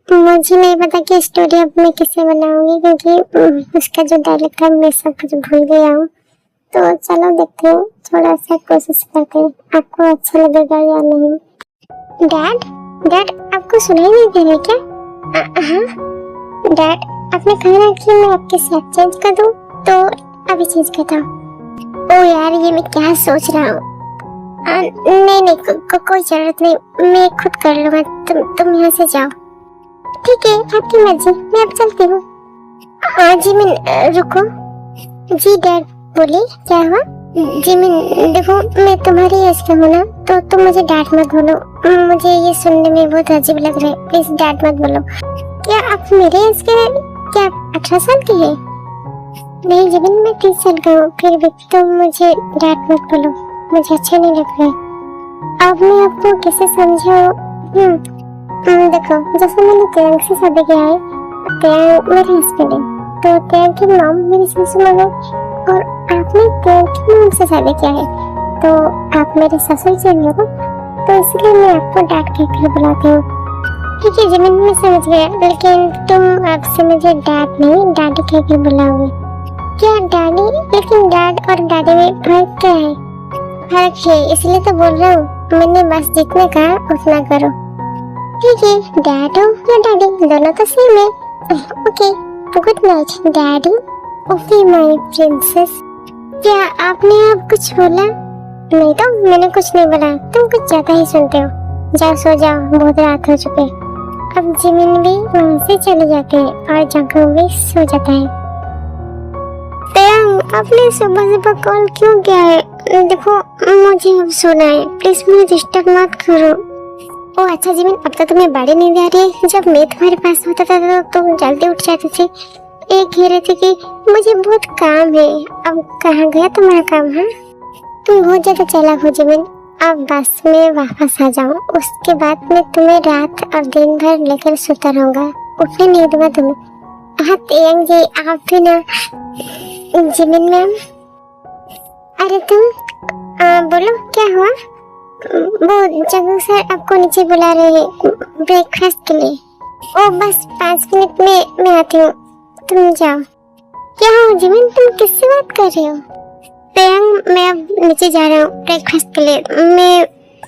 मुझे नहीं पता कि स्टोरी अब मैं किससे बनाऊंगी, क्योंकि उसका जो डायलॉग था मैं सब कुछ भूल गया हूँ। तो चलो देखते हैं, थोड़ा सा कोशिश करते हैं, आपको अच्छा लगेगा या नहीं। डैड, डैड आपको सुनाई नहीं दे रहा क्या? हाँ डैड, आपने कहा ना कि मैं आपके साथ चेंज कर दूं, तो अभी चेंज करता हूँ। ओ यार, ये मैं क्या सोच रहा हूँ। नहीं, कोई जरूरत नहीं, मैं खुद कर लूंगा, तुम यहाँ से जाओ। ठीक है, आपकी मर्जी, मैं अब चलती हूँ। जी मिन, रुको। जी डैड, बोलिए क्या हुआ? जी मिन, देखो मैं तुम्हारी एज का हूँ ना, तो तुम मुझे डैड मत बोलो, मुझे ये सुनने में बहुत अजीब लग रहा है, प्लीज डैड मत बोलो। क्या आप मेरे एज के हैं? क्या आप 18 साल के हैं? नहीं जिमिन, मैं 30 साल का हूँ, फिर भी तुम मुझे डैड मत बोलो, मुझे अच्छा नहीं लग रहा है। अब मैं आपको कैसे समझाऊं? देखो, जैसे मैंने तेरंग से शादी किया है, तेरंग मेरे हस्बैंड है, तो तेरंग की मॉम मेरी सासू माँ है, और आपने तेरंग की मॉम से शादी किया है, तो आप मेरे ससुर जी हो, तो इसलिए मैं आपको डैड कहकर बुलाती हूँ। ठीक है जिमिन, मैं समझ गया, लेकिन तुम आपसे मुझे डैड नहीं डैडी कहकर बुलाओगे। क्या डैडी? लेकिन डैड और डैडी में फर्क क्या है? फर्क है, इसलिए तो बोल रहा हूँ, मैंने बस जितना कहा उतना करो। ठीक है, डैड हो या डैडी, दोनों तो सेम है। Okay, good night daddy. Okay my princess. क्या आपने अब कुछ बोला? नहीं तो मैंने कुछ नहीं बोला, तुम कुछ ज्यादा ही सुनते हो। जाओ सो जाओ, बहुत रात हो चुके। अब जिमिन भी वहाँ से चले जाते हैं और जंगल भी सो जाता है। तेरंग, आपने सुबह सुबह कॉल क्यों किया है? देखो मुझे अब सोना है, प्लीज मुझे डिस्टर्ब मत करो। ओ अच्छा जिमिन, अब तो तुम्हें बड़ी नींद आ रही है, जब मैं तुम्हारे पास होता था तो तुम जल्दी उठ जाते थे। एक कह रहे थे कि मुझे बहुत काम है, अब कहाँ गया तुम्हारा काम? है तुम बहुत ज्यादा चालाक हो जिमिन, अब बस मैं वापस आ जाऊँ, उसके बाद मैं तुम्हें रात और दिन भर लेकर सोता रहूंगा, उठने नहीं दूंगा तुम्हें। हाँ तेरंग जी, आप भी ना। जिमिन मैम, अरे तुम बोलो क्या हुआ? वो जगह सर आपको नीचे बुला रहे हैं ब्रेकफास्ट के लिए। ओ बस 5 मिनट में मैं आती हूँ, तुम जाओ। क्या हो जिमिन, तुम किससे बात कर रहे हो? तेरंग, मैं अब नीचे जा रहा हूँ ब्रेकफास्ट के लिए, मैं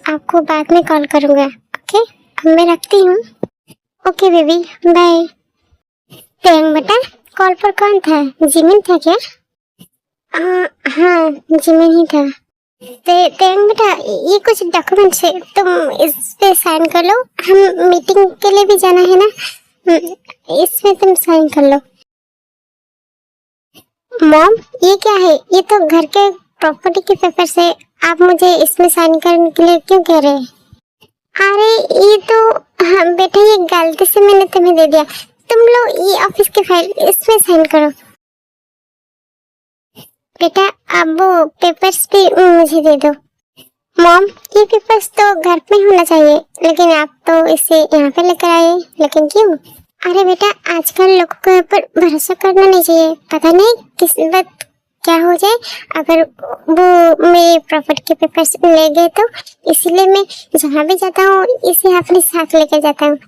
आपको बाद में कॉल करूँगा। ओके, अब मैं रखती हूँ। Okay baby, bye. तेरंग बेटा, कॉल पर कौन था? जिमिन था क्या? हाँ जिमिन ही था। तेरंग बेटा, ये कुछ डॉक्यूमेंट्स है, तुम इस पे साइन कर लो, हम मीटिंग के लिए भी जाना है ना, इसमें तुम साइन कर लो। मॉम, ये क्या है? ये तो घर के प्रॉपर्टी के पेपर्स है, आप मुझे इसमें साइन करने के लिए क्यों कह रहे हैं? अरे ये तो हाँ बेटा, ये गलती से मैंने तुम्हें दे दिया, तुम लोग ये ऑफिस की फाइल, इसमें साइन करो। बेटा अब वो पेपर्स भी मुझे दे दो। मॉम, ये पेपर्स तो घर पे होना चाहिए, लेकिन आप तो इसे यहाँ पे लेकर आए, लेकिन क्यों? अरे बेटा, आजकल लोगों के ऊपर भरोसा करना नहीं चाहिए, पता नहीं किस वक्त क्या हो जाए। अगर वो मेरे प्रॉपर्टी के पेपर्स ले गए तो इसलिए मैं जहाँ भी जाता हूँ इसे अपने साथ लेकर जाता हूँ,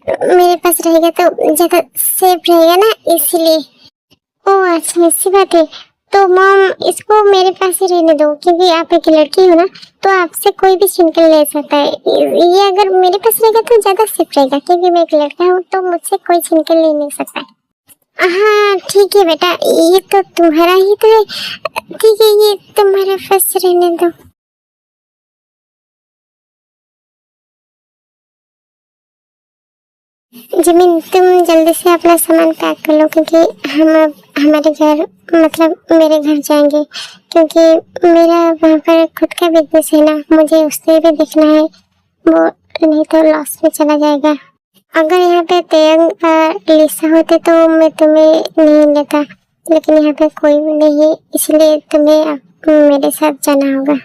मेरे पास रहेगा तो ज्यादा सेफ रहेगा ना, इसलिए। ओह अच्छा, ऐसी बात है, तो मॉम इसको मेरे पास ही रहने दो, क्योंकि आप एक लड़की हो ना, तो आपसे कोई भी छीन कर ले सकता है। ये अगर मेरे पास रहेगा तो ज्यादा सेफ रहेगा, क्योंकि मैं एक लड़का हूँ, तो मुझसे कोई छीन कर ले नहीं सकता। हाँ ठीक है बेटा, ये तो तुम्हारा ही तो है, ठीक है ये तुम्हारे पास रहने दो। जिमिन, तुम जल्दी से अपना सामान पैक कर लो, क्योंकि हम अब हमारे घर, मतलब मेरे घर जाएंगे, क्योंकि मेरा वहाँ पर खुद का बिजनेस है ना, मुझे उससे भी देखना है, वो नहीं तो लॉस में चला जाएगा। अगर यहाँ पे तेरंग और लिसा होते तो मैं तुम्हें नहीं लेता, लेकिन यहाँ पे कोई भी नहीं है, इसलिए तुम्हें अब मेरे साथ जाना होगा।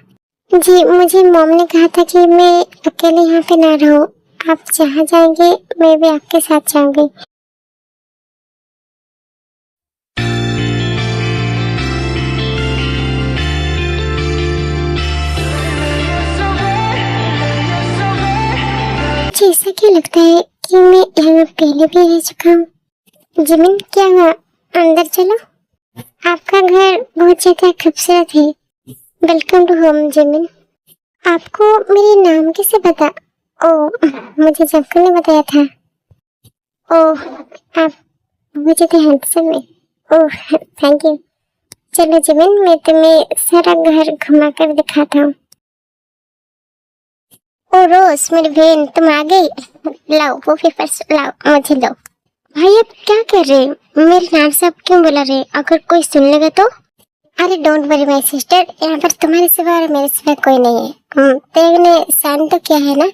जी, मुझे मॉम ने कहा था कि मैं अकेले यहाँ पे ना रहूं, आप जहाँ जाएंगे मैं भी आपके साथ जाऊंगी। ऐसा क्या लगता है कि मैं यहाँ पहले भी रह चुका हूँ। जिमिन, क्या हुआ? अंदर चलो। आपका घर बहुत ज्यादा खूबसूरत है। Welcome to home Jimin. आपको मेरे नाम कैसे पता? ओह, मुझे जंकू ने बताया था। ओह, आप बहुत ज्यादा हैंडसम है। ओह, थैंक यू। चलो जिमिन, मैं तुम्हें सारा घर घुमा कर दिखाता हूँ। ओ रोज, मेरी बहन, तुम आ गई। लाओ वो पेपर्स, लाओ, मुझे लो। भाई आप क्या कर रहे हैं? मेरे नाम से आप क्यों बुला रहे हैं? अगर कोई सुन लेगा तो? अरे डोंट वरी माय सिस्टर, यहाँ पर तुम्हारे सिवा और मेरे सिवा कोई नहीं है। तेग ने साइन तो किया है ना?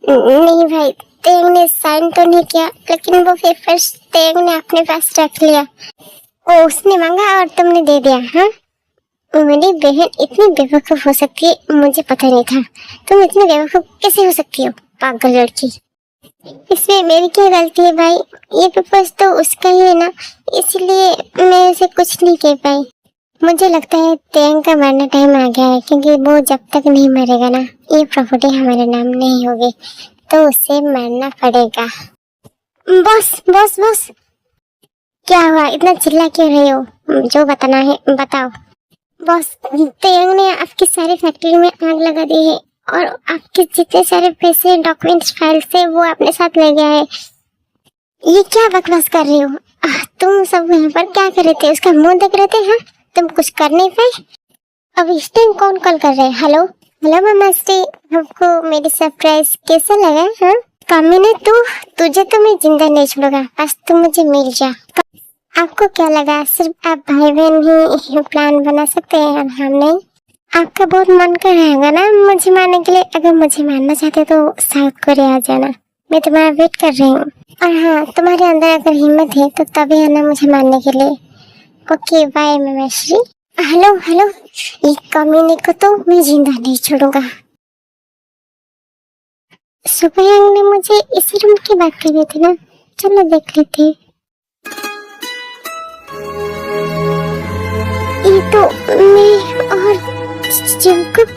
नहीं भाई, तेग ने साइन तो नहीं किया, लेकिन वो पेपर्स तेग ने अपने पास रख लिया। ओ, उसने मांगा और तुमने दे दिया? हाँ, मेरी बहन इतनी बेवकूफ हो सकती है, मुझे पता नहीं था। तुम इतनी बेवकूफ कैसे हो सकती हो, पागल लड़की। इसमें मेरी क्या गलती है भाई? ये पेपर्स तो उसका ही है ना, इसलिए मैं उसे कुछ नहीं कह पाई। मुझे लगता है तेंग का मरने टाइम आ गया है, क्योंकि वो जब तक नहीं मरेगा ना, ये प्रॉपर्टी हमारे नाम नहीं होगी, तो उसे मरना पड़ेगा। बॉस बॉस बॉस, क्या हुआ? इतना चिल्ला क्यों रहे हो? जो बताना है बताओ। बॉस, तेंग ने आपकी सारी फैक्ट्री में आग लगा दी है और आपके जितने सारे पैसे, डॉक्यूमेंट्स, फाइल थे वो अपने साथ ले गया है। ये क्या बकवास कर रही हो? तुम सब यहाँ पर क्या कर रहे थे? उसका मुंह देख रहे थे? हाँ, तुम कुछ कर नहीं पाए? अब इस टाइम कौन कॉल कर रहे हैं? हेलो हेलो नमस्ते, आपको मेरी सरप्राइज कैसा लगा? हाँ, कामिनी, तुझे तो मैं जिंदा नहीं छोड़ूंगा, बस तू मुझे मिल जा। आपको क्या लगा सिर्फ आप भाई बहन ही प्लान बना सकते हैं और हम नहीं? आपका बहुत मन कर रहा होगा ना मुझे मारने के लिए। अगर मुझे मारना चाहते तो साउथ कोरिया आ जाना, मैं तुम्हारा वेट कर रही हूँ। और हाँ, तुम्हारे अंदर अगर हिम्मत है तो तभी आना मुझे मारने के लिए। ओके बाय ममेश्री। हेलो हेलो, एक कमीने को तो मैं जिंदा नहीं छोड़ूंगा। सुबह ने मुझे इसी रूम की बात कर दी थी ना, चलो देख लेते हैं। ये तो मैं और जंकुक।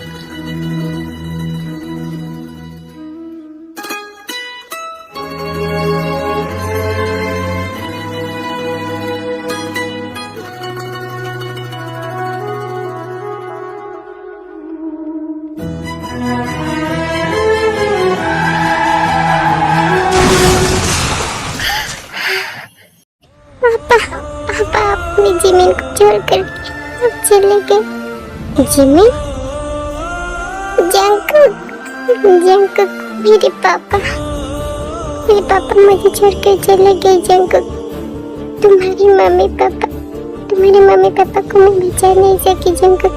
पापा अपनी जिमिन को छोड़कर अब चले गए। जिमिन, जंकुक, जंकुक, मेरे पापा मुझे छोड़कर चले गए। जंकुक, तुम्हारे मम्मी पापा को मैं बचा नहीं सकी। जंकुक,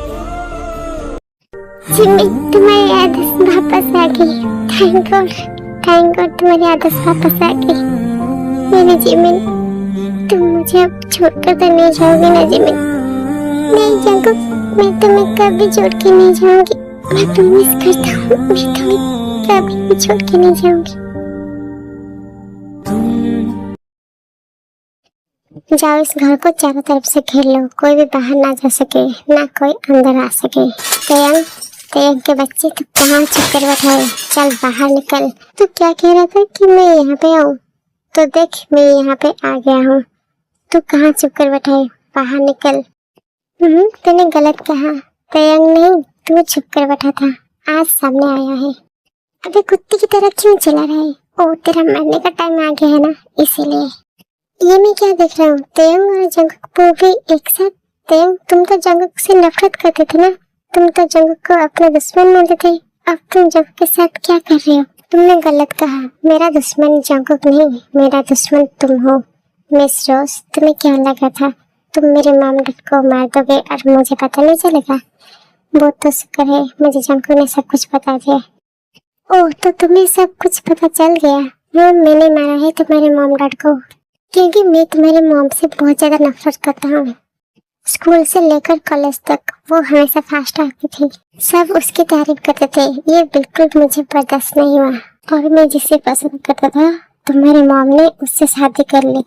जिमिन, तुम्हारी आदत वापस आ गई। थैंक गॉड तुम्हारी आदत वापस आ गई। मेरी जिमिन, तुम मुझे अब छोड़कर तो नहीं जाओगी ना जिमिन? नहीं जंकुक, मैं तुम्हें कभी छोड़ के नहीं जाऊंगी। मैं प्रॉमिस करता हूँ, मैं तुम्हें कभी भी छोड़ के नहीं जाऊंगी। जाओ, इस घर को चारों तरफ से घेर लो, कोई भी बाहर ना जा सके, ना कोई अंदर आ सके। तेयंग के बच्चे, तू कहाँ चक्कर बैठाए? चल बाहर निकल। तू क्या कह रहा था कि मैं यहाँ पे आऊँ? तो देख, मैं यहाँ पे आ गया हूँ। तू कहाँ चक्कर बैठाए? बाहर निकल। तूने गलत कहा, तेयंग नहीं, तू चक्कर बैठा था, आज सामने आया है। अबे कुत्ते की तरह क्यों चिल्ला रहा है? ओ, तेरा मरने का टाइम आ गया है ना, इसीलिए। ये मैं क्या देख रहा हूँ? तेयंग और जंकुक वो भी एक साथ। तेयंग, तुम तो जंकुक से नफरत करते थे ना, तुम तो जंकुक को अपना दुश्मन मानते थे, अब तुम जंकुक के साथ क्या कर रहे हो? तुमने गलत कहा, मेरा दुश्मन जंकुक नहीं, मेरा दुश्मन तुम हो। मिस रोज, तुम्हें क्या लगा था तुम मेरे मॉम डैड को मार दोगे और मुझे पता नहीं चलेगा? वो तो शुक्र है मुझे जंकुक ने सब कुछ बता दिया। ओह, तो तुम्हें सब कुछ पता चल गया? हाँ, मैंने मारा है तुम्हारे मॉम डैड को, क्योंकि मैं तुम्हारे मॉम से बहुत ज्यादा नफरत करता हूँ। स्कूल से लेकर कॉलेज तक वो हमेशा फास्ट आती थी, सब उसकी तारीफ करते थे। ये बिल्कुल मुझे बर्दाश्त नहीं हुआ और मैं जिसे पसंद करता था तुम्हारे मॉम ने उससे शादी कर ली,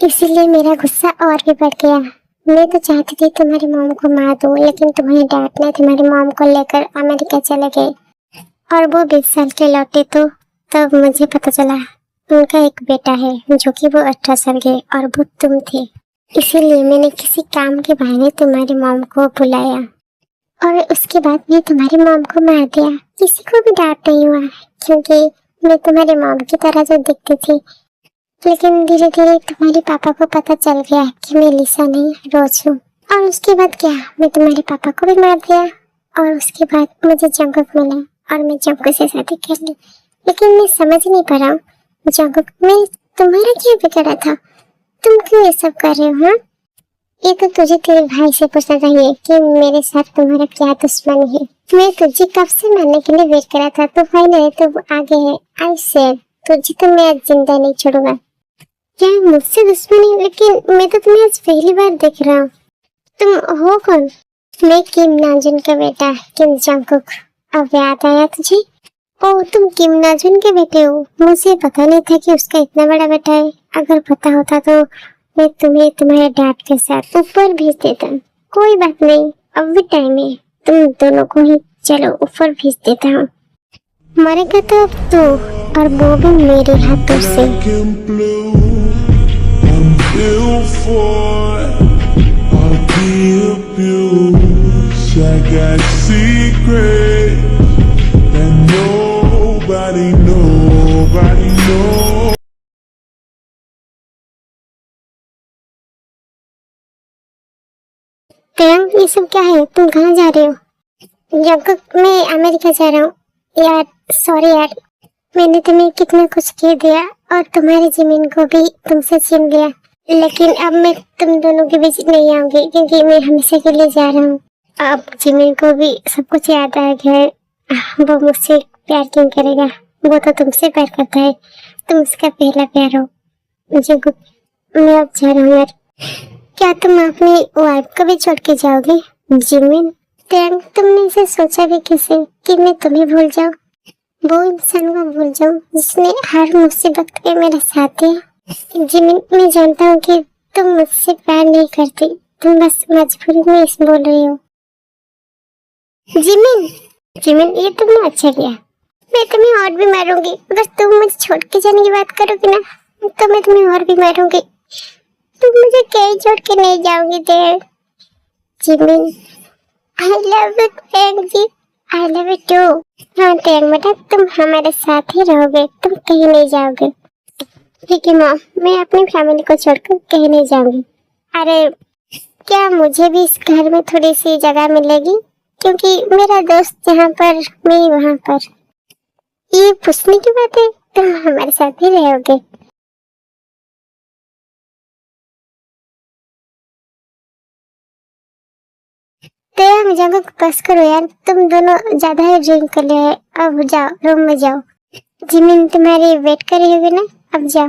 इसीलिए मेरा गुस्सा और भी बढ़ गया। मैं तो चाहती थी तुम्हारी मॉम को मार दूं, लेकिन तुम्हारे डैड ने तुम्हारी मॉम को लेकर अमेरिका चले गए और वो 20 साल के लौटे तो तब मुझे पता चला उनका एक बेटा है जो कि वो 18 साल के और वो तुम थे। इसीलिए मैंने किसी काम के बहाने तुम्हारी मॉम को बुलाया और उसके बाद भी तुम्हारी मॉम को मार दिया। किसी को भी डांट नहीं हुआ क्योंकि मैं तुम्हारे मॉम की तरह जो दिखती थी। लेकिन धीरे धीरे तुम्हारे पापा को पता चल गया कि मैं लिसा नहीं रोज हूँ। और उसके बाद क्या, मैं तुम्हारे पापा को भी मार दिया और उसके बाद मुझे जंगकुक मिला और मैं जंगकुक से शादी कर ली। लेकिन मैं समझ नहीं पा रहा हूँ जंगकुक, मैं तुम्हारा क्या बिगड़ा था? तुम क्यों ये सब कर रहे हो? हाँ, ये तो तुझे तेरे भाई से पूछना चाहिए कि मेरे साथ तुम्हारा क्या दुश्मनी है। मैं तुझे कब से मारने के लिए वेट करा था, तो फाइनली तो आगे है। आई सेड तुझे तो मैं आज जिंदा नहीं छोड़ूंगा। क्या मुझसे दुश्मनी? लेकिन मैं तो तुम्हें आज पहली बार देख रहा हूँ। तुम हो कौन? मैं किम नाजुन का बेटा किम जंगकुक। अब याद आया तुझे? ओह, तुम किम नाजुन के बेटे हो। मुझे पता नहीं था कि उसका इतना बड़ा बेटा है। अगर पता होता तो मैं तुम्हें तुम्हारे डैड के साथ ऊपर भेज देता। कोई बात नहीं, अब भी टाइम है, तुम दोनों को ही चलो ऊपर भेज देता हूँ। मरेगा तो अब तू, और वो भी मेरे हाथों से। I got secrets that nobody knows. Priyank, ये सब क्या है? तुम कहाँ जा रहे हो? जंगकुक, मैं अमेरिका जा रहा हूँ। यार सॉरी यार, मैंने तुम्हें कितना कुछ कह दिया और तुम्हारी जमीन को भी तुमसे छीन लिया। लेकिन अब मैं तुम दोनों के बीच नहीं आऊंगी क्योंकि मैं हमेशा के लिए जा रहा हूँ। अब जिमिन को भी सब कुछ याद आ गया है। वो मुझसे प्यार क्यों करेगा? वो तो तुमसे प्यार करता है, तुम उसका पहला प्यार हो। मुझे मैं अब जा रहा हूँ यार। क्या तुम अपनी वाइफ को भी छोड़ के जाओगे? जिमिन, तुमने इसे सोचा भी कैसे कि मैं तुम्हें भूल जाऊँ? वो इंसान को भूल जाऊँ जिसने हर मुसीबत में मेरा साथ दिया। जिमिन, मैं जानता हूँ कि तुम मुझसे प्यार नहीं करती, तुम बस मजबूरी में इस बोल रही हो। जिमिन, ये तुमने अच्छा किया। मैं तुम्हें और भी मारूंगी अगर तुम मुझे छोड़ के जाने की बात करोगे ना, तो मैं तुम्हें और भी मारूंगी। तुम मुझे कहीं छोड़ के नहीं जाओगे dad. Jimin, I love you Tang ji, I love you too. हाँ टैंग बेटा, तुम हमारे साथ ही रहोगे, तुम कहीं नहीं जाओगे। ठीक है माँ, मैं अपनी फैमिली को छोड़कर कहीं नहीं जाऊंगी। अरे क्या मुझे भी इस घर में थोड़ी सी जगह मिलेगी? क्योंकि मेरा दोस्त जहाँ पर, मैं वहाँ पर। ये पूछने की बात है, तुम हमारे साथ ही रहोगे। तो जंगकुक बस करो यार, तुम दोनों ज्यादा ही ड्रिंक कर लिया है। अब जाओ रूम में जाओ। जिमिन तुम्हारी वेट कर रही होगी ना, अब जाओ।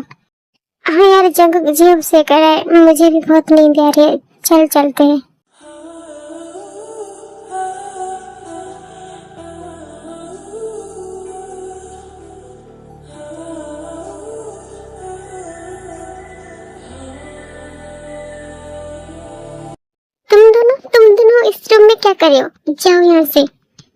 हाँ यार जंगकुक जी, उसे कर रहा है, मुझे भी बहुत नींद आ रही है। चल चलते हैं। तुम दोनों इस रूम में क्या कर रहे हो? जाओ यहाँ से,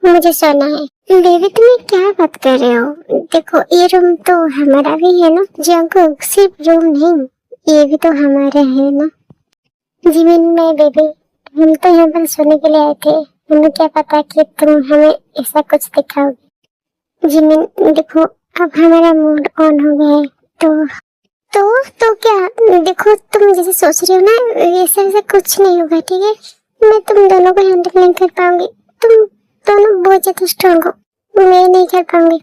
मुझे सोना है। बेबी तुम्हें क्या बात कर रहे हो? देखो ये रूम तो हमारा भी है ना। जंगकुक, सिर्फ रूम नहीं, ये भी तो हमारा है ना। जिमिन, मैं बेबी, हम तो यहाँ पर सोने के लिए आए थे, हमें क्या पता कि तुम हमें ऐसा कुछ दिखाओगे। जिमिन देखो, अब हमारा मूड ऑन हो गया है, तो क्या? देखो तुम जैसे सोच रही हो ना, ऐसा कुछ नहीं होगा, ठीक है? मैं तुम दोनों को हैंडल नहीं कर पाऊंगी। तुम दोनों बहुत ज्यादा स्ट्रॉन्ग हो, मैं नहीं कर पाऊंगी।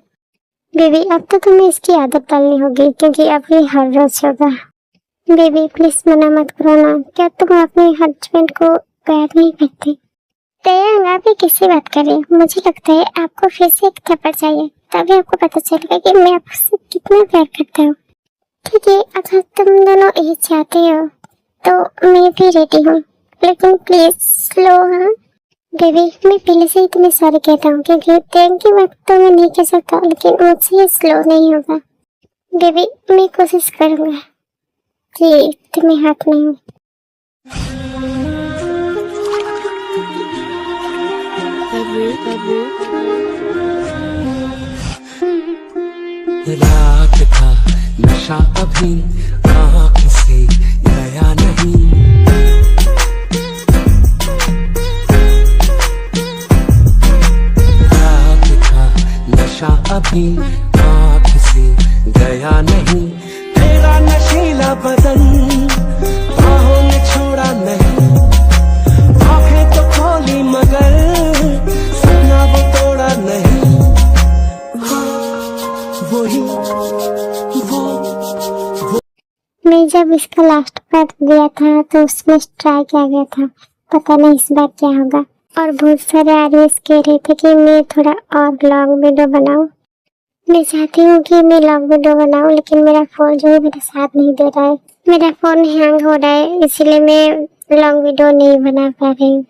बेबी अब तो तुम्हें इसकी आदत डालनी होगी क्योंकि अब ये हर रोज होगा। बेबी प्लीज मना मत करो ना, क्या तुम अपने हस्बैंड को प्यार नहीं करते? तयंग, आप ये किससे बात कर रहे हो? मुझे लगता है आपको फिर से एक थप्पड़ चाहिए, तभी आपको पता चलेगा कि मैं आपसे कितना प्यार करता हूँ। ठीक है, अगर तुम दोनों ये चाहते हो तो मैं भी रेडी हूँ, लेकिन प्लीज स्लो। हाँ बेबी, मैं पहले से ही तुम्हें सॉरी कहता हूँ क्योंकि टैंग की बात तो मैं नहीं कर सकता, लेकिन मुझसे ये स्लो नहीं होगा। बेबी मैं कोशिश करूँगा कि तुम्हें हाथ नहीं हो। रात था नशा अभी आँख से गया नहीं। रात का नशा अभी आँख से गया नहीं। तेरा नशीला बदन बाहों ने छोड़ा नहीं। आंखें तो खोली मगर सपना वो तोड़ा नहीं। वही वो मैं जब इसका लास्ट पार्ट दिया था तो उसमें ट्राई किया गया था, पता नहीं इस बार क्या होगा। और बहुत सारे आर्टिस्ट कह रहे थे कि मैं थोड़ा और लॉन्ग वीडियो बनाऊं। मैं चाहती हूँ कि मैं लॉन्ग वीडियो बनाऊं, लेकिन मेरा फोन जो है मेरा साथ नहीं दे रहा है। मेरा फोन हैंग हो रहा है, इसलिए मैं लॉन्ग वीडियो नहीं बना पा रही हूँ।